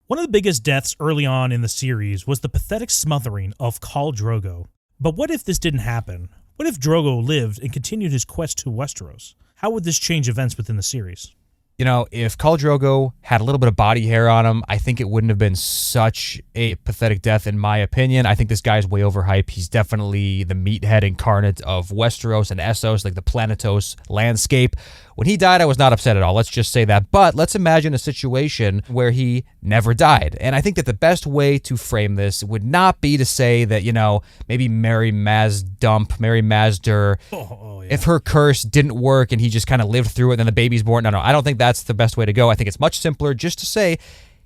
One of the biggest deaths early on in the series was the pathetic smothering of Khal Drogo. But what if this didn't happen? What if Drogo lived and continued his quest to Westeros? How would this change events within the series? You know, if Khal Drogo had a little bit of body hair on him, I think it wouldn't have been such a pathetic death, in my opinion. I think this guy's way overhyped. He's definitely the meathead incarnate of Westeros and Essos, like the Planetos landscape. When he died, I was not upset at all. Let's just say that. But let's imagine a situation where he never died. And I think that the best way to frame this would not be to say that, you know, maybe Mary Mazdur, if her curse didn't work and he just kind of lived through it and then the baby's born. No, I don't think that's the best way to go. I think it's much simpler just to say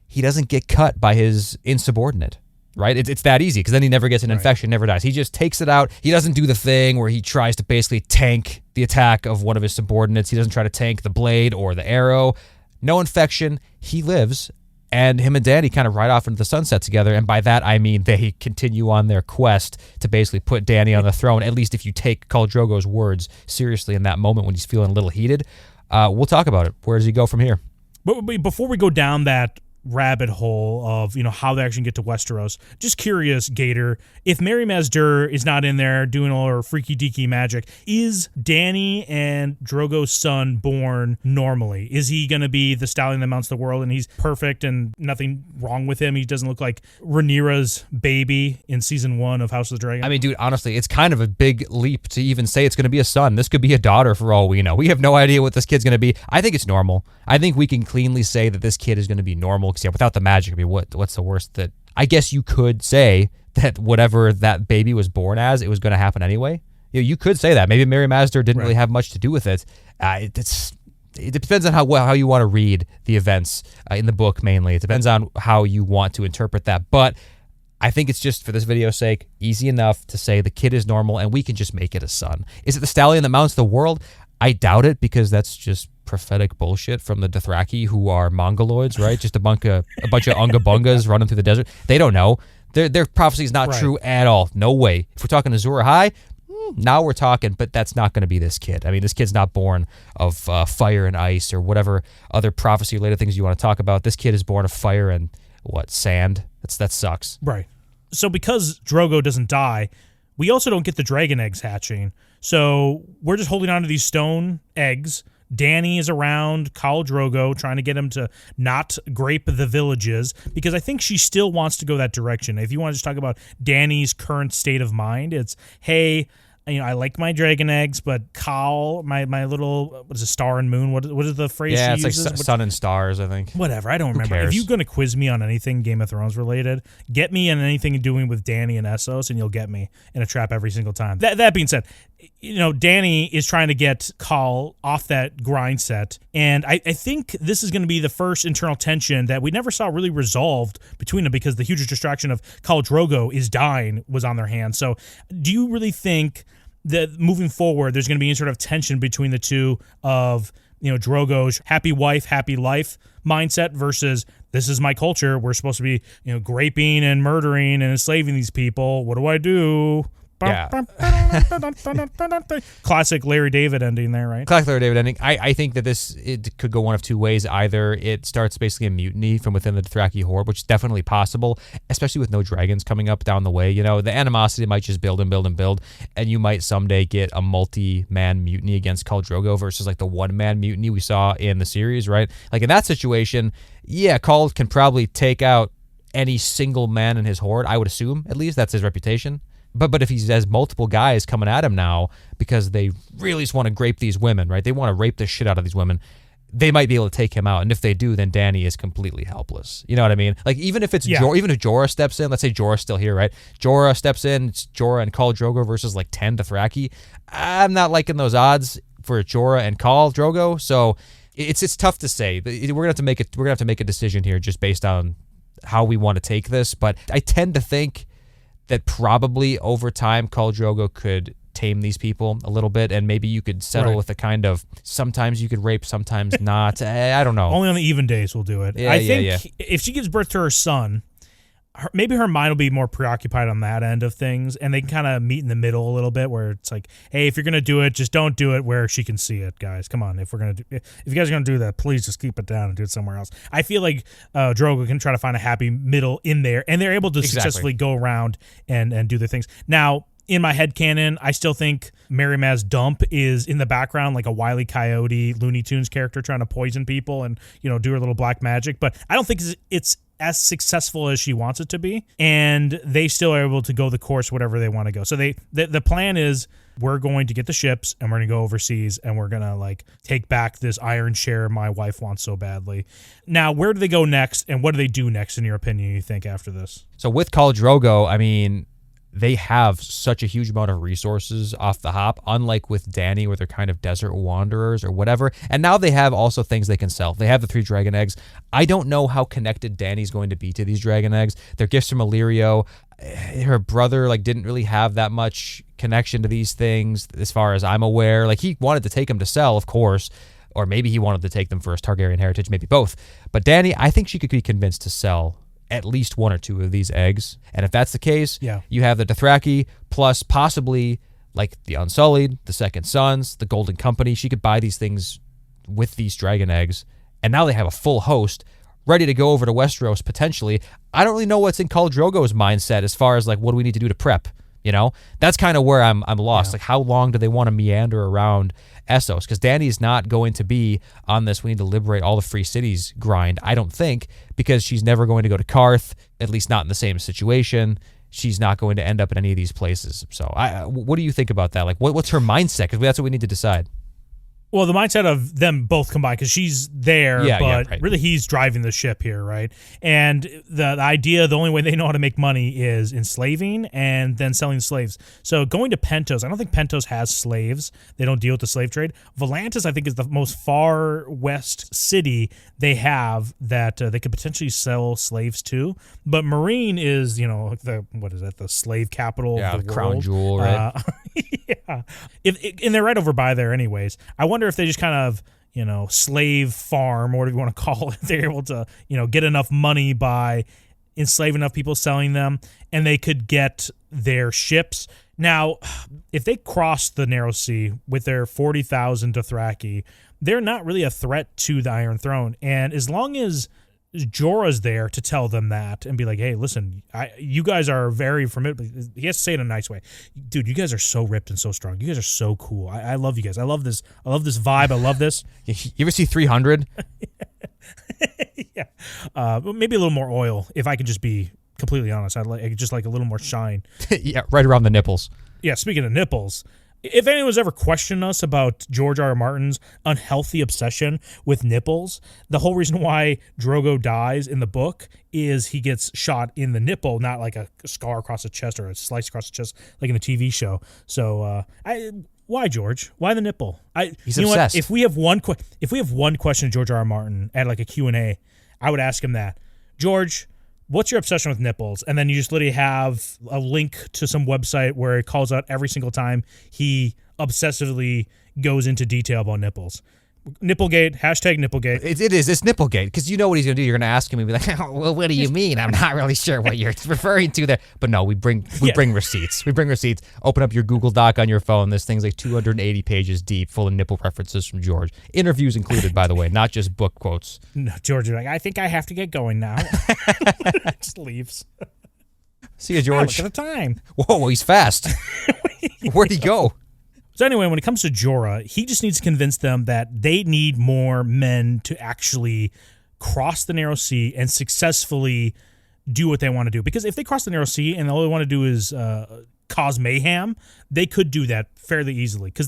he doesn't get cut by his insubordinate, right? It's that easy because then he never gets an infection, never dies. He just takes it out. He doesn't do the thing where he tries to basically tank the attack of one of his subordinates. He doesn't try to tank the blade or the arrow. No infection. He lives. And him and Dany kind of ride off into the sunset together. And by that, I mean they continue on their quest to basically put Dany on the throne, at least if you take Khal Drogo's words seriously in that moment when he's feeling a little heated. We'll talk about it. Where does he go from here? But before we go down that rabbit hole of, you know, how they actually get to Westeros, just curious, Gator, if Mary Mazdur is not in there doing all her freaky deaky magic, is Dany and Drogo's son born normally? Is he going to be the stallion that mounts the world and he's perfect and nothing wrong with him? He doesn't look like Rhaenyra's baby in season 1 of House of the Dragon? I mean, dude, honestly, it's kind of a big leap to even say it's going to be a son. This could be a daughter for all we know. We have no idea what this kid's going to be. I think it's normal. I think we can cleanly say that this kid is going to be normal because, yeah, without the magic, I mean, what's the worst that... I guess you could say that whatever that baby was born as, it was going to happen anyway. You could say that. Maybe Mary Mazdur didn't really have much to do with it. It depends on how you want to read the events in the book, mainly. It depends on how you want to interpret that. But I think it's just, for this video's sake, easy enough to say the kid is normal and we can just make it a son. Is it the stallion that mounts the world? I doubt it, because that's just prophetic bullshit from the Dothraki, who are Mongoloids, right? Just a bunch of unga bungas running through the desert. They don't know. Their prophecy is not true at all. No way. If we're talking Azor Ahai, now we're talking, but that's not going to be this kid. I mean, this kid's not born of fire and ice or whatever other prophecy-related things you want to talk about. This kid is born of fire and, sand? That sucks. Right. So because Drogo doesn't die, we also don't get the dragon eggs hatching. So we're just holding on to these stone eggs. Dany is around Khal Drogo trying to get him to not grape the villages, because I think she still wants to go that direction. If you want to just talk about Dany's current state of mind, it's, hey, you know, I like my dragon eggs, but Khal, my little, what is it, star and moon? What is the phrase she uses? Yeah, it's like sun and stars, I think. Whatever, I don't remember. If you're going to quiz me on anything Game of Thrones related, get me on anything doing with Dany and Essos, and you'll get me in a trap every single time. That being said, you know, Dany is trying to get Khal off that grind set, and I think this is going to be the first internal tension that we never saw really resolved between them, because the huge distraction of Khal Drogo is dying was on their hands. So do you really think that moving forward there's going to be any sort of tension between the two of, you know, Drogo's happy wife, happy life mindset versus this is my culture, we're supposed to be, you know, graping and murdering and enslaving these people, what do I do? Yeah. Classic Larry David ending there, right? Classic Larry David ending. I think that it could go one of two ways. Either it starts basically a mutiny from within the Dothraki horde, which is definitely possible, especially with no dragons coming up down the way. You know, the animosity might just build and build and build, and you might someday get a multi-man mutiny against Khal Drogo versus like the one-man mutiny we saw in the series, right? Like in that situation, yeah, Khal can probably take out any single man in his horde, I would assume, at least. That's his reputation. But if he has multiple guys coming at him now because they really just want to grape these women, right? They want to rape the shit out of these women. They might be able to take him out, and if they do, then Dany is completely helpless. You know what I mean? Like even if it's even if Jorah steps in, let's say Jorah's still here, right? Jorah steps in, it's Jorah and Khal Drogo versus like 10 Dothraki. I'm not liking those odds for Jorah and Khal Drogo, so it's tough to say. We're gonna have to make a decision here just based on how we want to take this. But I tend to think that probably over time Khal Drogo could tame these people a little bit, and maybe you could settle with a kind of, sometimes you could rape, sometimes not. I don't know. Only on the even days we'll do it. I think if she gives birth to her son, maybe her mind will be more preoccupied on that end of things, and they can kind of meet in the middle a little bit, where it's like, hey, if you're gonna do it, just don't do it where she can see it, guys. Come on, if you guys are gonna do that, please just keep it down and do it somewhere else. I feel like Drogo can try to find a happy middle in there, and they're able to successfully go around and do their things. Now, in my headcanon, I still think Mary Maz Dump is in the background, like a Wile E. Coyote Looney Tunes character trying to poison people and, do her little black magic. But I don't think it's as successful as she wants it to be. And they still are able to go the course, whatever they want to go. So the plan is, we're going to get the ships and we're going to go overseas and we're going to take back this iron share my wife wants so badly. Now, where do they go next and what do they do next, in your opinion, you think, after this? So with Khal Drogo, I mean, they have such a huge amount of resources off the hop, unlike with Dany, where they're kind of desert wanderers or whatever. And now they have also things they can sell. They have the 3 dragon eggs. I don't know how connected Dany's going to be to these dragon eggs. They're gifts from Illyrio. Her brother didn't really have that much connection to these things, as far as I'm aware. He wanted to take them to sell, of course, or maybe he wanted to take them for his Targaryen heritage, maybe both. But Dany, I think she could be convinced to sell at least 1 or 2 of these eggs. And if that's the case, you have the Dothraki plus possibly the Unsullied, the Second Sons, the Golden Company. She could buy these things with these dragon eggs. And now they have a full host ready to go over to Westeros, potentially. I don't really know what's in Khal Drogo's mindset as far as what do we need to do to prep? That's kind of where I'm lost. How long do they want to meander around Essos? Because Dany's not going to be on this, we need to liberate all the free cities grind, I don't think, because she's never going to go to Karth, at least not in the same situation. She's not going to end up in any of these places. So what do you think about that? What's her mindset? Because that's what we need to decide. Well, the mindset of them both combined, because she's there, but really he's driving the ship here, right? And the idea, the only way they know how to make money is enslaving and then selling slaves. So going to Pentos, I don't think Pentos has slaves. They don't deal with the slave trade. Volantis, I think, is the most far west city they have that they could potentially sell slaves to. But Marine is, the slave capital of the crown world. Jewel, right? Yeah. And they're right over by there anyways. I wonder if they just kind of, slave farm, or whatever you want to call it. They're able to, get enough money by enslaving enough people, selling them, and they could get their ships. Now, if they cross the Narrow Sea with their 40,000 Dothraki, they're not really a threat to the Iron Throne. And as long as Jorah's there to tell them that and be like, hey, listen, you guys are very formidable. He has to say it in a nice way. Dude, you guys are so ripped and so strong. You guys are so cool. I love you guys. I love this. I love this vibe. I love this. You ever see 300? Yeah. Maybe a little more oil, if I could just be completely honest. I'd just like a little more shine. Yeah, right around the nipples. Yeah, speaking of nipples, if anyone's ever questioned us about George R. R. Martin's unhealthy obsession with nipples, the whole reason why Drogo dies in the book is he gets shot in the nipple, not like a scar across the chest or a slice across the chest like in the TV show. So, why George? Why the nipple? He's obsessed. If we have one question to George R. R. Martin at like a Q&A, I would ask him that. George, what's your obsession with nipples? And then you just literally have a link to some website where it calls out every single time he obsessively goes into detail about nipples. Nipplegate, hashtag Nipplegate. It is. It's Nipplegate, because you know what he's going to do. You're going to ask him and be like, oh, well, what do you mean? I'm not really sure what you're referring to there. But no, we bring receipts. We bring receipts. Open up your Google Doc on your phone. This thing's like 280 pages deep, full of nipple references from George. Interviews included, by the way, not just book quotes. No, George is like, I think I have to get going now. Just leaves. See you, George. Look at the time. Whoa, he's fast. Where'd he go? So anyway, when it comes to Jorah, he just needs to convince them that they need more men to actually cross the Narrow Sea and successfully do what they want to do. Because if they cross the Narrow Sea and all they want to do is cause mayhem, they could do that fairly easily. Because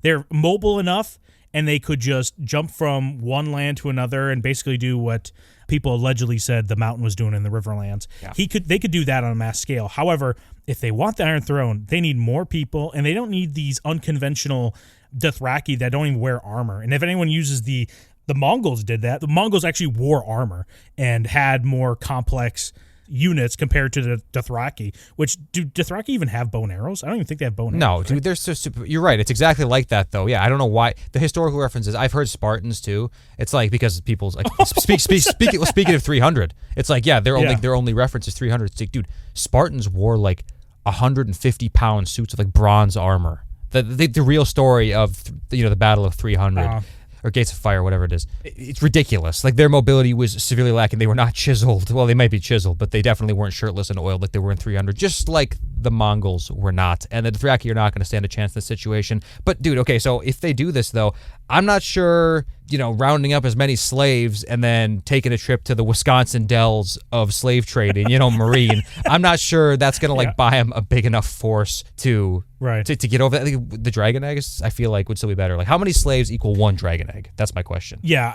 they're mobile enough and they could just jump from one land to another and basically do what people allegedly said the Mountain was doing in the Riverlands. Yeah. They could do that on a mass scale. However, if they want the Iron Throne, they need more people, and they don't need these unconventional Dothraki that don't even wear armor. And if anyone uses the Mongols did that. The Mongols actually wore armor and had more complex units compared to the Dothraki, which, do Dothraki even have bow and arrows? I don't even think they have bow and arrows. No, right? dude, they're so super. You're right. It's exactly like that, though. Yeah, I don't know why. The historical references, I've heard Spartans, too. It's like, because people's, like, speaking of 300, it's like, yeah, their only reference is 300. It's like, dude, Spartans wore, like, 150-pound suits of, like, bronze armor. The real story of, the Battle of 300. Or Gates of Fire, whatever it is. It's ridiculous. Like, their mobility was severely lacking. They were not chiseled. Well, they might be chiseled, but they definitely weren't shirtless and oiled like they were in 300, just like the Mongols were not. And the Dothraki are not going to stand a chance in this situation. But, dude, okay, so if they do this, though, I'm not sure, rounding up as many slaves and then taking a trip to the Wisconsin dells of slave trading, Marine, I'm not sure that's going to, buy them a big enough force to get over that. I think the dragon eggs, I feel like, would still be better. Like, how many slaves equal one dragon egg? That's my question. Yeah.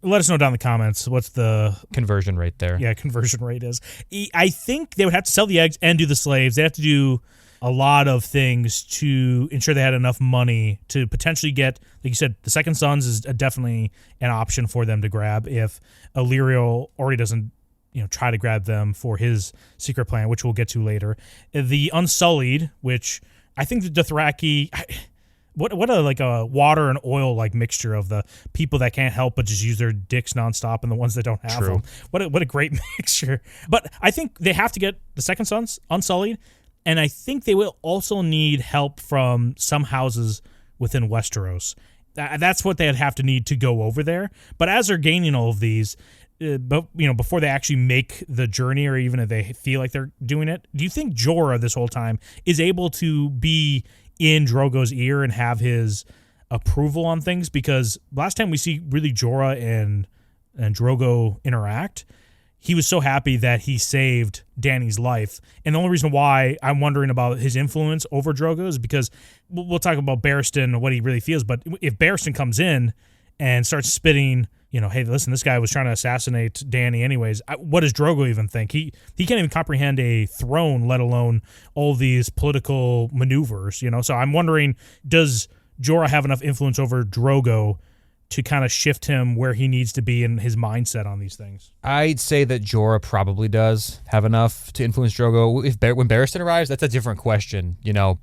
Let us know down in the comments what's the conversion rate there. Yeah, conversion rate is. I think they would have to sell the eggs and do the slaves. They have to do a lot of things to ensure they had enough money to potentially get, like you said, the Second Sons is definitely an option for them to grab if Illyrio already doesn't, try to grab them for his secret plan, which we'll get to later. The Unsullied, which I think the Dothraki... What a water and oil mixture of the people that can't help but just use their dicks nonstop and the ones that don't have them. What a great mixture. But I think they have to get the Second Sons Unsullied, and I think they will also need help from some houses within Westeros. That's what they'd have to need to go over there. But as they're gaining all of these, before they actually make the journey, or even if they feel like they're doing it, do you think Jorah this whole time is able to be in Drogo's ear and have his approval on things? Because last time we see really Jorah and Drogo interact, he was so happy that he saved Dany's life. And the only reason why I'm wondering about his influence over Drogo is because we'll talk about Barristan and what he really feels, but if Barristan comes in and starts spitting, hey, listen, this guy was trying to assassinate Dany anyways, what does Drogo even think? He can't even comprehend a throne, let alone all these political maneuvers, So I'm wondering, does Jorah have enough influence over Drogo to kind of shift him where he needs to be in his mindset on these things? I'd say that Jorah probably does have enough to influence Drogo. When Barristan arrives, that's a different question,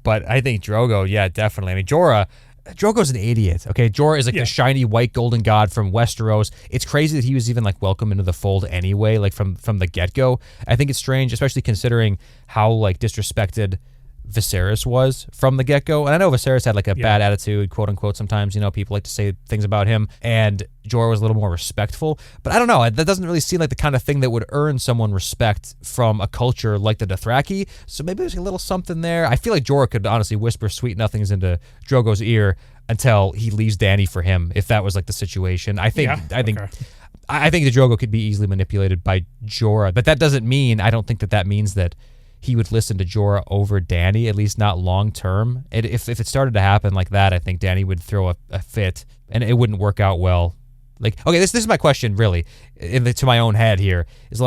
But I think Drogo, yeah, definitely. I mean, Drogo's an idiot, okay? Jorah is the shiny white golden god from Westeros. It's crazy that he was even welcome into the fold anyway, from the get-go. I think it's strange, especially considering how disrespected Viserys was from the get-go. And I know Viserys had a bad attitude, quote unquote, sometimes, people like to say things about him, and Jorah was a little more respectful. But I don't know, that doesn't really seem like the kind of thing that would earn someone respect from a culture like the Dothraki. So maybe there's a little something there. I feel like Jorah could honestly whisper sweet nothings into Drogo's ear until he leaves Dany for him, if that was the situation. I think the Drogo could be easily manipulated by Jorah, but that doesn't mean, I don't think that means that he would listen to Jorah over Dany, at least not long term. If it started to happen like that, I think Dany would throw a fit, and it wouldn't work out well. Okay, this is my question, really, to my own head here, is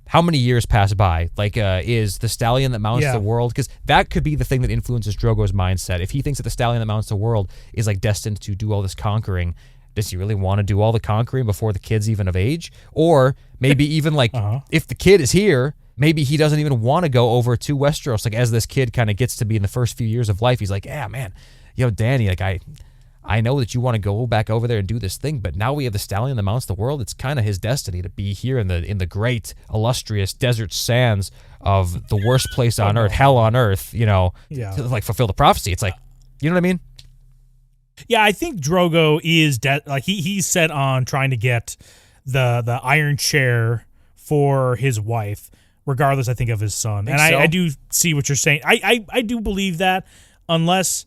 how many years pass by? Is the stallion that mounts the world? Because that could be the thing that influences Drogo's mindset. If he thinks that the stallion that mounts the world is destined to do all this conquering, does he really want to do all the conquering before the kid's even of age? Or maybe even if the kid is here, maybe he doesn't even want to go over to Westeros. As this kid kind of gets to be in the first few years of life, he's like, yeah, man, Dany, I know that you want to go back over there and do this thing, but now we have the stallion that mounts the world. It's kind of his destiny to be here in the great, illustrious desert sands of the worst place on earth, hell on earth, to fulfill the prophecy. It's you know what I mean? Yeah, I think Drogo is he's set on trying to get the Iron Chair for his wife, regardless, I think, of his son. And I do see what you're saying. I do believe that, unless...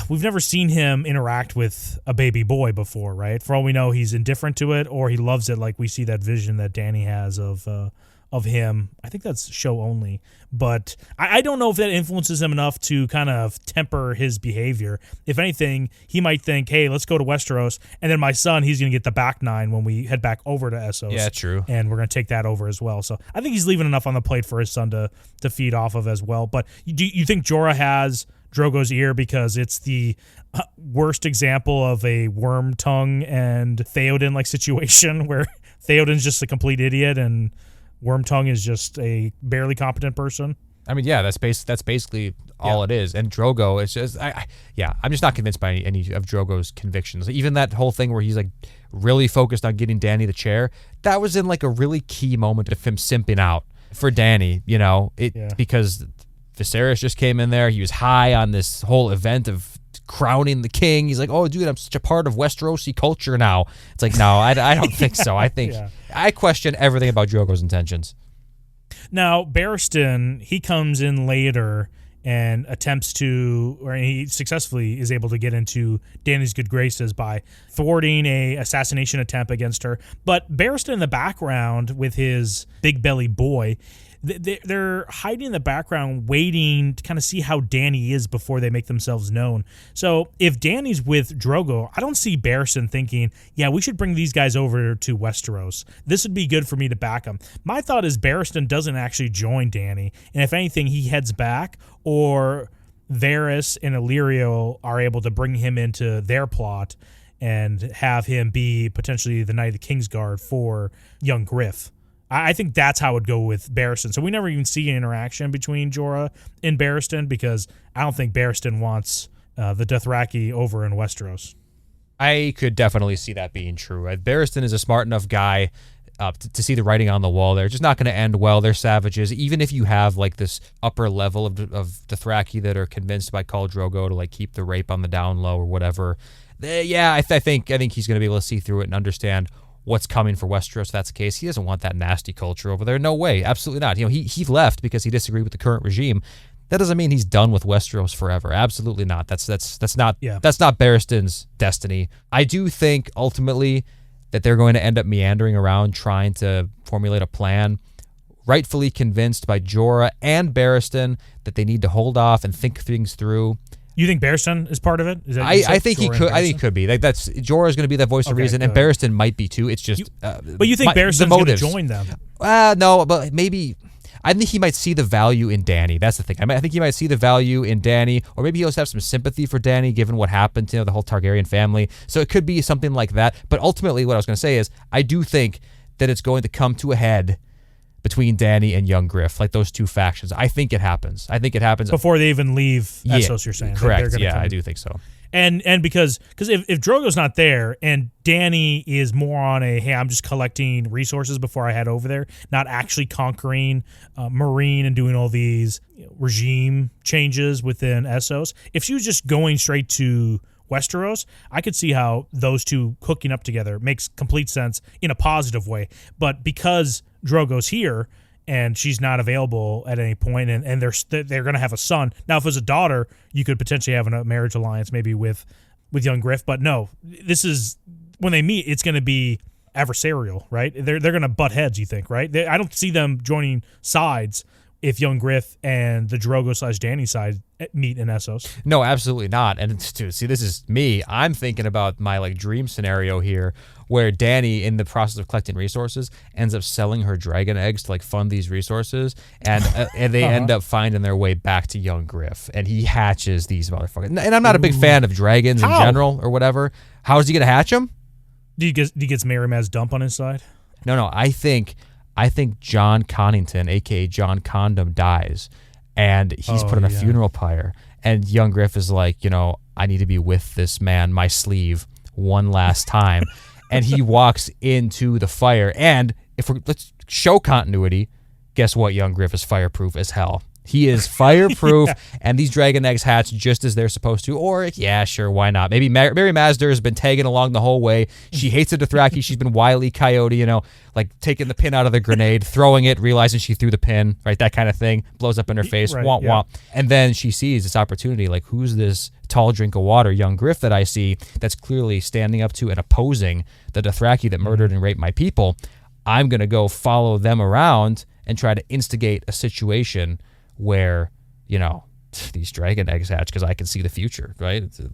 we've never seen him interact with a baby boy before, right? For all we know, he's indifferent to it, or he loves it, we see that vision that Dany has of him. I think that's show only. But I don't know if that influences him enough to kind of temper his behavior. If anything, he might think, hey, let's go to Westeros, and then my son, he's going to get the back nine when we head back over to Essos. Yeah, true. And we're going to take that over as well. So I think he's leaving enough on the plate for his son to feed off of as well. But do you think Jorah has Drogo's ear because it's the worst example of a worm tongue and Theoden situation where Theoden's just a complete idiot and Wormtongue is just a barely competent person. I mean, yeah, that's basically all it is. And Drogo, it's just, I'm just not convinced by any of Drogo's convictions. Even that whole thing where he's like really focused on getting Dany the chair, that was in like a really key moment of him simping out for Dany, because Viserys just came in there. He was high on this whole event of crowning the king. He's like, oh, dude, I'm such a part of Westerosi culture now. It's like, no, I don't think so. I think I question everything about Drogo's intentions. Now, Barristan, he comes in later and attempts to, or he successfully is able to get into Dany's good graces by thwarting a assassination attempt against her. But Barristan in the background with his big belly boy, they're hiding in the background waiting to kind of see how Dany is before they make themselves known. So if Dany's with Drogo, I don't see Barristan thinking, yeah, we should bring these guys over to Westeros. This would be good for me to back them. My thought is Barristan doesn't actually join Dany, and if anything, he heads back, or Varys and Illyrio are able to bring him into their plot and have him be potentially the Knight of the Kingsguard for young Griff. I think that's how it would go with Barristan. So we never even see an interaction between Jorah and Barristan because I don't think Barristan wants the Dothraki over in Westeros. I could definitely see that being true. Barristan is a smart enough guy to see the writing on the wall there. It's just not going to end well. They're savages. Even if you have like this upper level of Dothraki that are convinced by Khal Drogo to like keep the rape on the down low or whatever, I think he's going to be able to see through it and understand what's coming for Westeros. If that's the case, he doesn't want that nasty culture over there. No way, absolutely not. He left because he disagreed with the current regime. That doesn't mean he's done with Westeros forever. Absolutely not. That's not Barristan's destiny. I do think ultimately that they're going to end up meandering around trying to formulate a plan, rightfully convinced by Jorah and Barristan that they need to hold off and think things through. You think Barristan is part of it? I think he could. I think he could be. Like that's Jorah is going to be that voice of reason, and Barristan might be too. It's just. But you think Barristan's going to join them? No, but maybe. I think he might see the value in Dany. That's the thing. I think he might see the value in Dany, or maybe he'll have some sympathy for Dany, given what happened to the whole Targaryen family. So it could be something like that. But ultimately, what I was going to say is, I do think that it's going to come to a head between Dany and young Griff, like those two factions. I think it happens. Before they even leave Essos, you're saying. Correct. I do think so. And because if Drogo's not there and Dany is more on hey, I'm just collecting resources before I head over there, not actually conquering Meereen and doing all these regime changes within Essos. If she was just going straight to Westeros, I could see how those two hooking up together makes complete sense in a positive way. But because Drogo's here and she's not available at any point, and they're going to have a son. Now, if it was a daughter, you could potentially have a marriage alliance maybe with young Griff. But no, this is when they meet, it's going to be adversarial, right? They're going to butt heads, you think, right? I don't see them joining sides if young Griff and the Drogo/Dany side meet in Essos. No, absolutely not. And see, this is me. I'm thinking about my dream scenario here, where Dany, in the process of collecting resources, ends up selling her dragon eggs to fund these resources, and they end up finding their way back to young Griff, and he hatches these motherfuckers. And I'm not a big fan of dragons in general or whatever. How is he gonna hatch them? Do he gets Mary Maz dump on his side? No. I think John Connington, aka John Condom, dies, and he's put on a funeral pyre. And young Griff is like, I need to be with this man, my sleeve, one last time. And he walks into the fire. And let's show continuity, guess what? Young Griff is fireproof as hell. He is fireproof, and these dragon eggs hatch just as they're supposed to. Or, yeah, sure, why not? Maybe Mary Mazder has been tagging along the whole way. She hates the Dothraki. She's been Wile E. Coyote, taking the pin out of the grenade, throwing it, realizing she threw the pin, right? That kind of thing. Blows up in her face. Right, womp, womp. And then she sees this opportunity, who's this tall drink of water, young Griff, that I see that's clearly standing up to and opposing the Dothraki that murdered and raped my people? I'm going to go follow them around and try to instigate a situation where, these dragon eggs hatch because I can see the future, right? It's a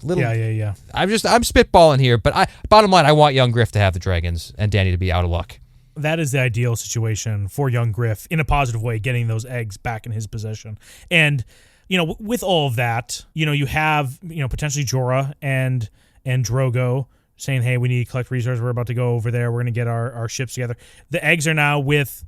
little, yeah. I'm spitballing here, but bottom line, I want young Griff to have the dragons and Dany to be out of luck. That is the ideal situation for young Griff in a positive way, getting those eggs back in his possession. And, with all of that, you have, potentially Jorah and Drogo saying, hey, we need to collect resources. We're about to go over there. We're going to get our ships together. The eggs are now with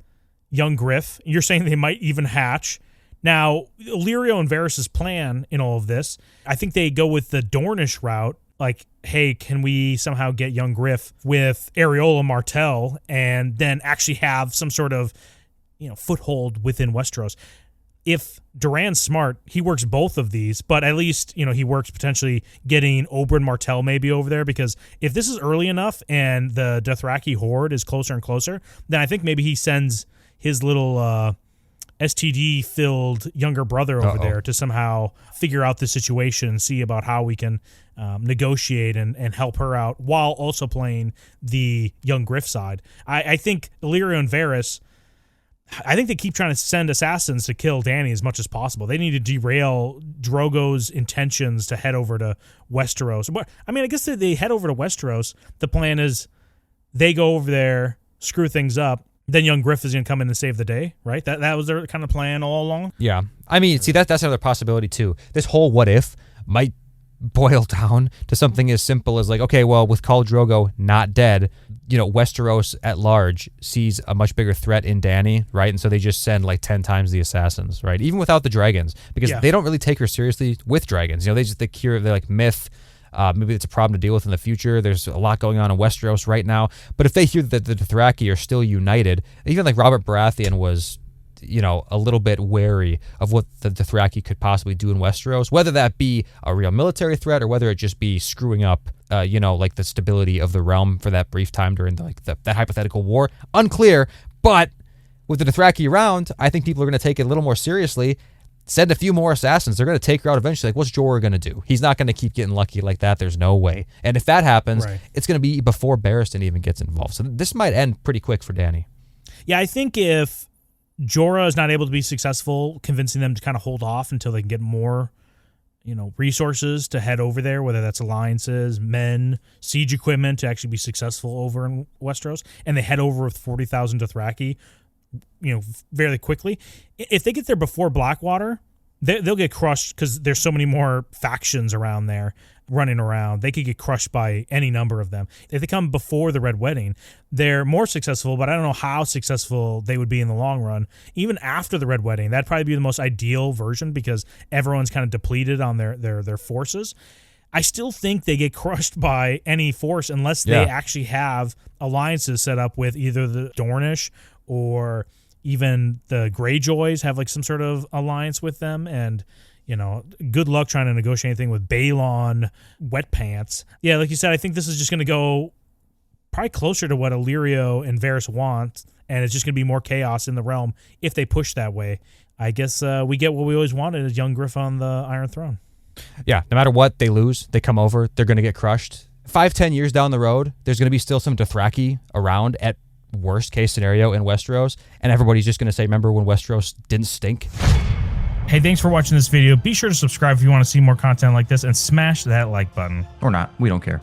young Griff. You're saying they might even hatch. Now, Illyrio and Varys' plan in all of this, I think they go with the Dornish route. Like, hey, can we somehow get young Griff with Areola Martell and then actually have some sort of, foothold within Westeros? If Duran's smart, he works both of these, but at least, he works potentially getting Oberyn Martell maybe over there, because if this is early enough and the Dothraki horde is closer and closer, then I think maybe he sends his little STD-filled younger brother over there to somehow figure out the situation and see about how we can negotiate and help her out while also playing the young Griff side. I think Illyrio and Varys, I think they keep trying to send assassins to kill Dany as much as possible. They need to derail Drogo's intentions to head over to Westeros. I mean, I guess they head over to Westeros. The plan is they go over there, screw things up, then young Griff is going to come in and save the day, right? That was their kind of plan all along? Yeah. I mean, see, that's another possibility, too. This whole what if might boil down to something as simple as like, okay, well, with Khal Drogo not dead, Westeros at large sees a much bigger threat in Dany, right? And so they just send like 10 times the assassins, right? Even without the dragons, because they don't really take her seriously with dragons. They just they're like myth. Maybe it's a problem to deal with in the future. There's a lot going on in Westeros right now. But if they hear that the Dothraki are still united, even like Robert Baratheon was, a little bit wary of what the Dothraki could possibly do in Westeros, whether that be a real military threat or whether it just be screwing up, like the stability of the realm for that brief time during that hypothetical war. Unclear, but with the Dothraki around, I think people are going to take it a little more seriously. Send a few more assassins. They're going to take her out eventually. Like, what's Jorah going to do? He's not going to keep getting lucky like that. There's no way. And if that happens, it's going to be before Barristan even gets involved. So this might end pretty quick for Dany. Yeah, I think if Jorah is not able to be successful convincing them to kind of hold off until they can get more, resources to head over there, whether that's alliances, men, siege equipment to actually be successful over in Westeros, and they head over with 40,000 Dothraki, very quickly. If they get there before Blackwater, they'll get crushed because there's so many more factions around there running around. They could get crushed by any number of them. If they come before the Red Wedding, they're more successful, but I don't know how successful they would be in the long run. Even after the Red Wedding, that'd probably be the most ideal version because everyone's kind of depleted on their forces. I still think they get crushed by any force unless they actually have alliances set up with either the Dornish or even the Greyjoys have like some sort of alliance with them. And, good luck trying to negotiate anything with Balon Wet Pants. Yeah, like you said, I think this is just going to go probably closer to what Illyrio and Varys want, and it's just going to be more chaos in the realm if they push that way. I guess we get what we always wanted, is young Griff on the Iron Throne. Yeah, no matter what, they lose, they come over, they're going to get crushed. 5-10 years down the road, there's going to be still some Dothraki around at worst case scenario in Westeros, and everybody's just going to say, remember when Westeros didn't stink? Hey, thanks for watching this video. Be sure to subscribe if you want to see more content like this and smash that like button. Or not, we don't care.